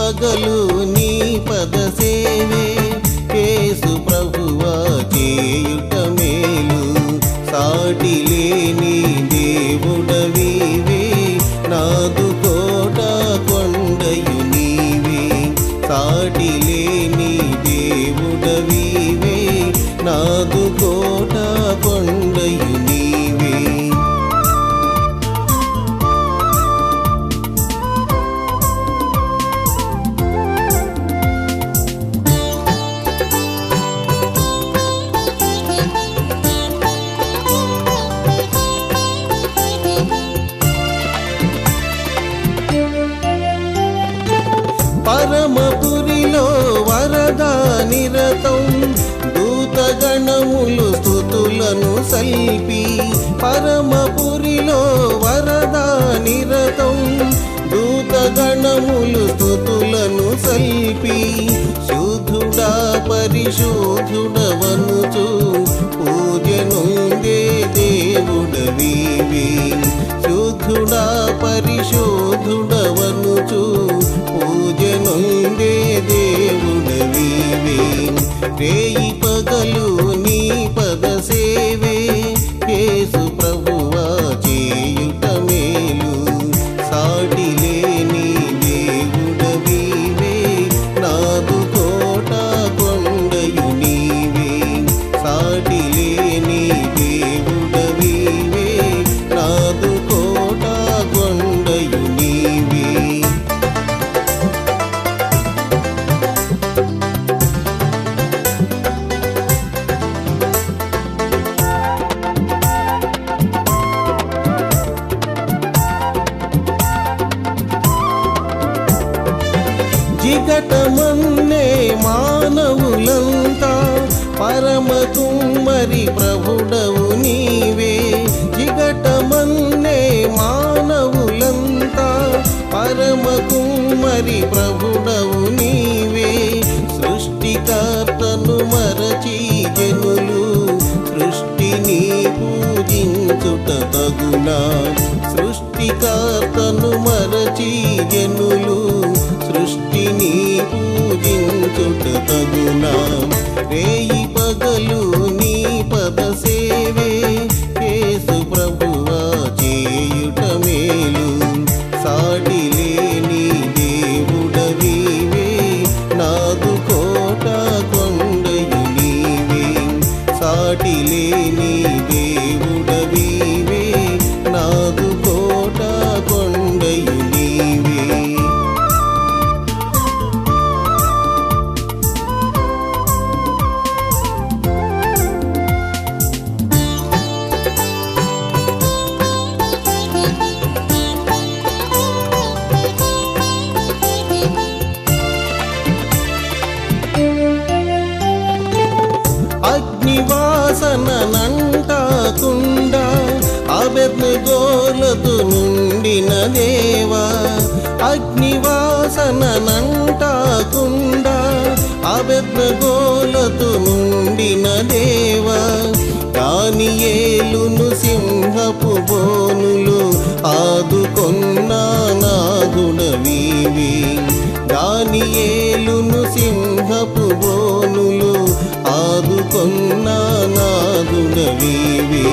పగలు నీ పద సేవే యేసు ప్రభువా చేయుట మేలు సాటి లేని దేవుడవీవే నాదు కోట కొండయు నీవే సాటి లేని దేవుడవీవే నాదు కోట కొండయు నీవే పరమపురిలో వరదా నిరతం దూతగణములు స్తుతులను సల్పి పరమపురిలో వరదా నిరతం దూతగణములు స్తుతులను సల్పి శుద్ధుడా పరిశుద్ధుడవనుచు పూజనుందే దేవుడవీవే శుద్ధుడా పరిశుద్ధుడవనుచు పూజనుందే దేవుడవీవే రేయి పగలు నీ పద సేవే యేసు ప్రభువా చేయుట మేలు సాటి లేని దేవుడవీవే నాదు కోట కొండయు నీవే సాటి లేని దేవుడవీవే నాదు కోట కొండయు నీవే జిగటమన్నే మానవులంతా పరమ కుమ్మరి ప్రభుడవు నీవే జిగటమన్నే మానవులంతా పరమ కుమ్మరి ప్రభుడవు నీవే సృష్టికర్తను మరచి జనులు సృష్టిని పూజించుట తగునా సృష్టికర్తను మరచి జనులు సృష్టిని పూజించుట తగునా రేయి పగలు నీ పద సేవే యేసు ప్రభువా చేయుట మేలు సాటి లేని దేవుడవీవే నాదు కోట కొండయు నీవే సాటి లేని దేవుడవీవే నాదు కోట కొండయు నీవే అగ్నివాసన నంటాకుండా అబెద్నెగోలదు నుండిన దేవా అగ్నివాసన నంటాకుండా అబెద్నెగోలదు నుండిన దేవా దానియేలును సింహపు బోనులు ఆదుకొన్న నాదుడవీవే దానియేలును సింహపు బోనులు ఆదుకొన్న నాదుడవీవే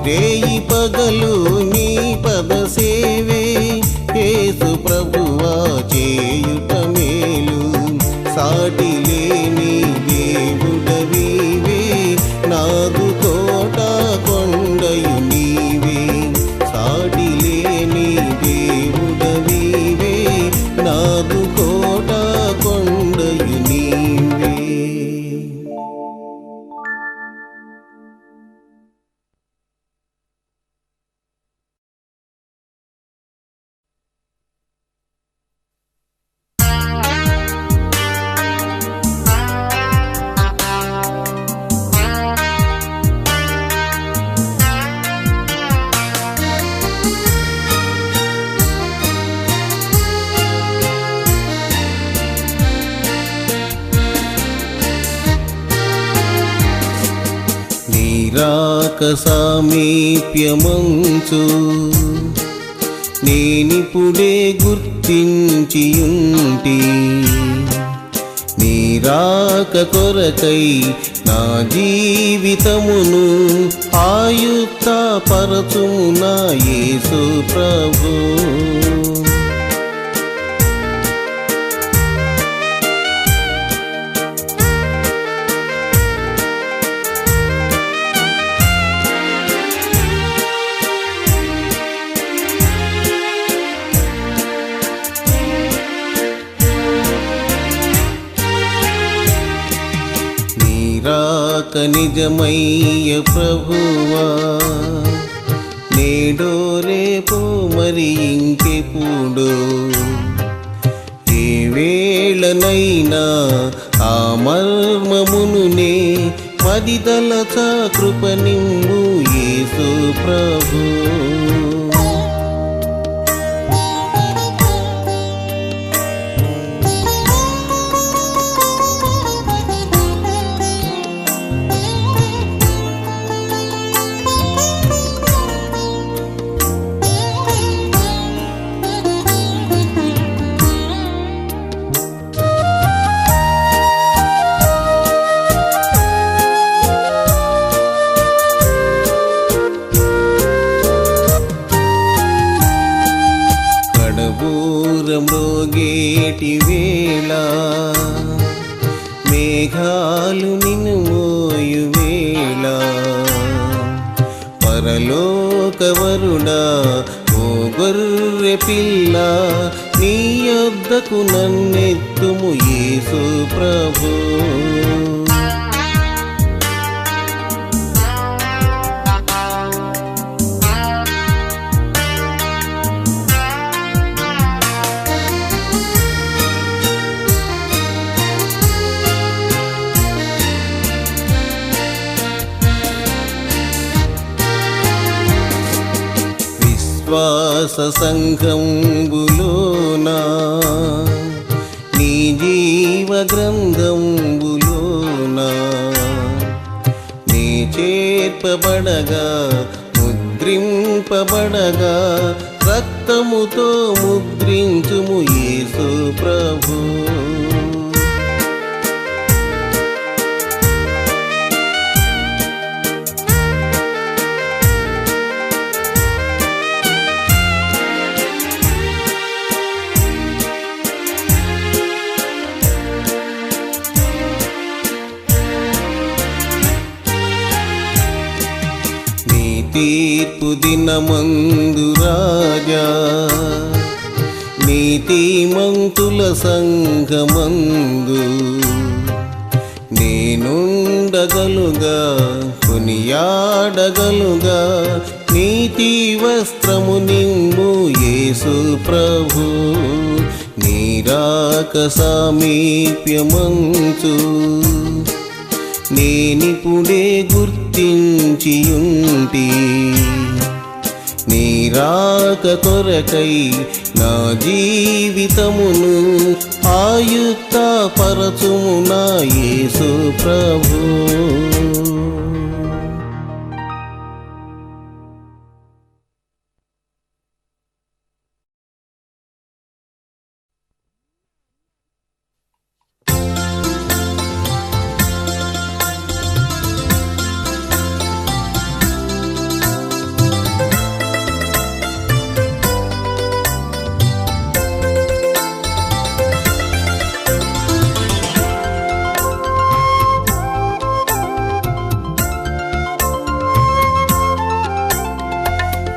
రేయి పగలు నీ పద సేవే యేసు ప్రభువా చేయుట మేలు సాటి లేని దేవుడవీవే నాదు కోట కొండయు నీవే సాటి లేని దేవుడవీవే నాదు కోట కొండయు నీవే రాక సామీప్యమంచు నేనిప్పుడే గుర్తించియుంటి నీ రాక కొరకై నా జీవితమును ఆయుక్త పరచుము నా యేసు ప్రభు. రాక నిజమయ్య ప్రభువా, నేడో రేపో మరి ఇంకెప్పుడు, ఏ వేళనైనా ఆ మర్మమునునే మదిదలచ కృప నిమ్ము యేసు ప్రభు. మ్రోగేటి వేళ మేఘాలు నిన్ను మోయు వేళ, పరలోకవరుడా ఓ గొర్రె పిల్ల నీ యొద్దకు నన్నెత్తుము యేసు ప్రభు. విశ్వాస సంఘంబులోనా నీ జీవ గ్రంథంబులోనా నీ చేర్పబడగా ముద్రింపబడగా రక్తముతో ముద్రించుము యేసు ప్రభు. తీర్పు దినమందు రాజా నీతిమంతుల సంఘమందు నేనుండగలుగా కొనియాడగలుగా నీతి వస్త్రము నిమ్ము యేసు ప్రభు. నీరాక సామీప్యమంచు నేనిప్పుడే గుర్తించియుంటి నీ రాక కొరకై నా జీవితమును ఆయుక్త పరచుము నా యేసు ప్రభు.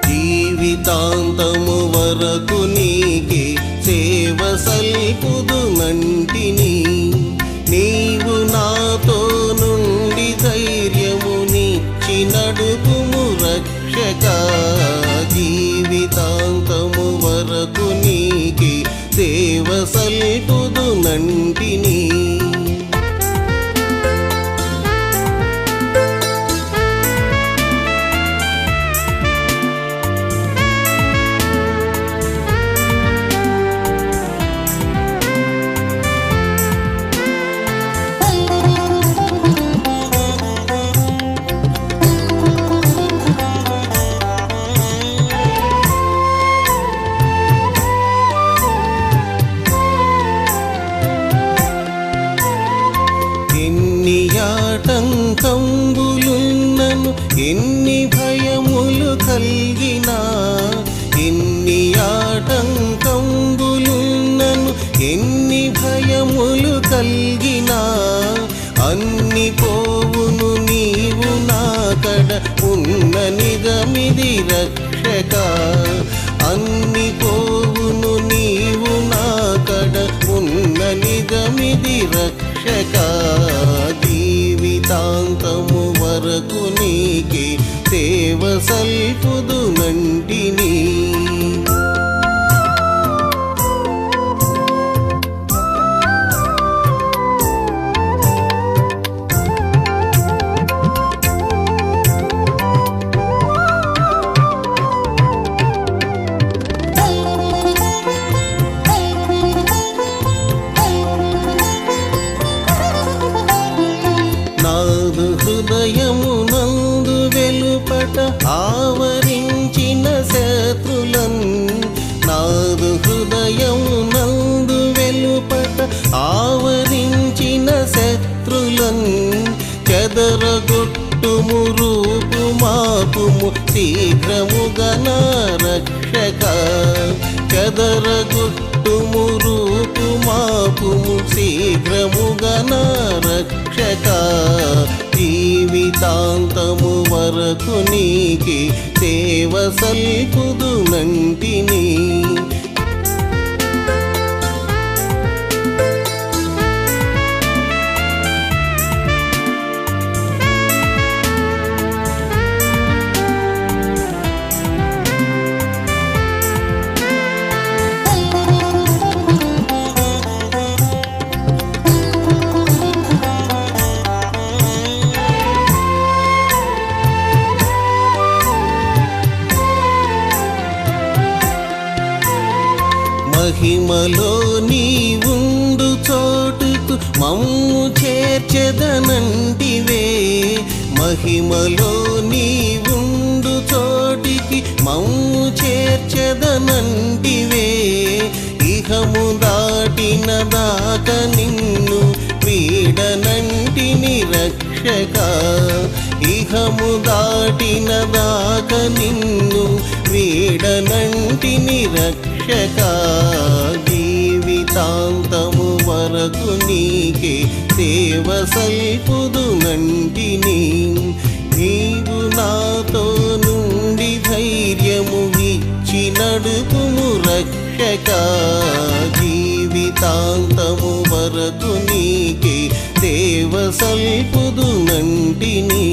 జీవితాంతము వరకు నీకే సేవ సల్పుదునంటిని, నీవు నాతో నుండి ధైర్యమునిచ్చి నడుపుము రక్షక. జీవితాంతము వరకు నీకే సేవ సల్పుదునంటిని, ఆటంకంబులున్నను ఎన్ని భయములు కలిగినా, ఎన్ని ఆటంకంబులున్నను ఎన్ని భయములు కలిగినా, అన్ని పోవును నీవు నాకడ ఉన్న నిజమిది రక్షక. అన్ని పోవును నీవు నాకడ ఉన్న నిజమిది రక్షక. జీవితాంతము వరకు నీకే సేవ సల్పుదునంటిని. నాదు హృదయమునందు వెలుపట ఆవరించిన శత్రులన్, నాదు హృదయమునందు వెలుపట ఆవరించిన శత్రులన్, చెదరగొట్టుము రూపు మాపుము శీఘ్రముగా నా రక్షక. చెదరగొట్టుము రూపు మాపుము శీఘ్రముగా నా రక్షక. జీవితాంతము వరకు నీకే సేవ సల్పుదునంటిని. మహిమలో నీవుండు చోటుకు మమ్ము చేర్చెదనంటివే. మహిమలో నీవుండు చోటికి మమ్ము చేర్చెదనంటివే. ఇహము దాటిన దాక నిన్ను వీడనంటిని రక్షక. ఇహము దాటిన దాక నిన్ను వీడనంటిని రక్షక. జీవితాంతము వరకు నీకే సేవ సల్పుదునంటిని. నీవు నాతో నుండి ధైర్యము ఇచ్చి నడుపుము రక్షక. జీవితాంతము వరకు నీకే సేవ సల్పుదునంటిని.